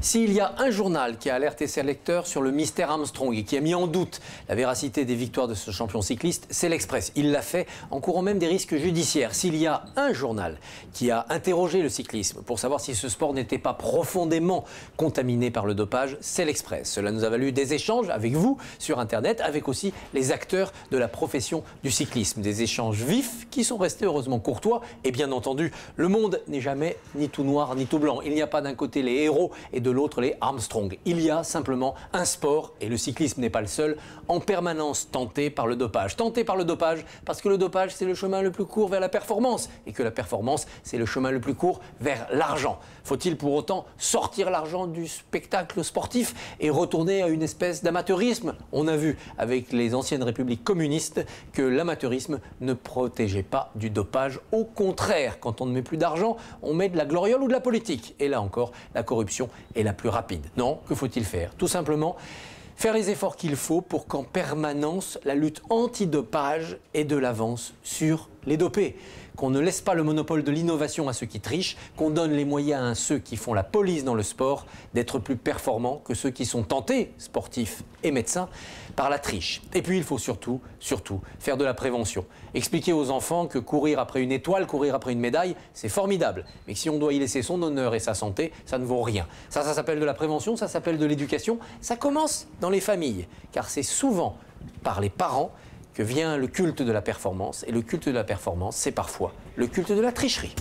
S'il y a un journal qui a alerté ses lecteurs sur le mystère Armstrong et qui a mis en doute la véracité des victoires de ce champion cycliste, c'est l'Express. Il l'a fait en courant même des risques judiciaires. S'il y a un journal qui a interrogé le cyclisme pour savoir si ce sport n'était pas profondément contaminé par le dopage, c'est l'Express. Cela nous a valu des échanges avec vous sur Internet, avec aussi les acteurs de la profession du cyclisme. Des échanges vifs qui sont restés heureusement courtois. Et bien entendu, le monde n'est jamais ni tout noir ni tout blanc. Il n'y a pas d'un côté les héros et de l'autre les Armstrong. Il y a simplement un sport, et le cyclisme n'est pas le seul, en permanence tenté par le dopage. Tenté par le dopage parce que le dopage, c'est le chemin le plus court vers la performance, et que la performance, c'est le chemin le plus court vers l'argent. Faut-il pour autant sortir l'argent du spectacle sportif et retourner à une espèce d'amateurisme? On a vu avec les anciennes républiques communistes que l'amateurisme ne protégeait pas du dopage. Au contraire, quand on ne met plus d'argent, on met de la gloriole ou de la politique. Et là encore, la corruption est la plus rapide. Non, que faut-il faire? Tout simplement faire les efforts qu'il faut pour qu'en permanence, la lutte anti-dopage ait de l'avance sur les dopés. Qu'on ne laisse pas le monopole de l'innovation à ceux qui trichent, qu'on donne les moyens à ceux qui font la police dans le sport d'être plus performants que ceux qui sont tentés, sportifs et médecins, par la triche. Et puis il faut surtout faire de la prévention. Expliquer aux enfants que courir après une étoile, courir après une médaille, c'est formidable. Mais que si on doit y laisser son honneur et sa santé, ça ne vaut rien. Ça s'appelle de la prévention, ça s'appelle de l'éducation. Ça commence dans les familles, car c'est souvent par les parents que vient le culte de la performance. Et le culte de la performance, c'est parfois le culte de la tricherie.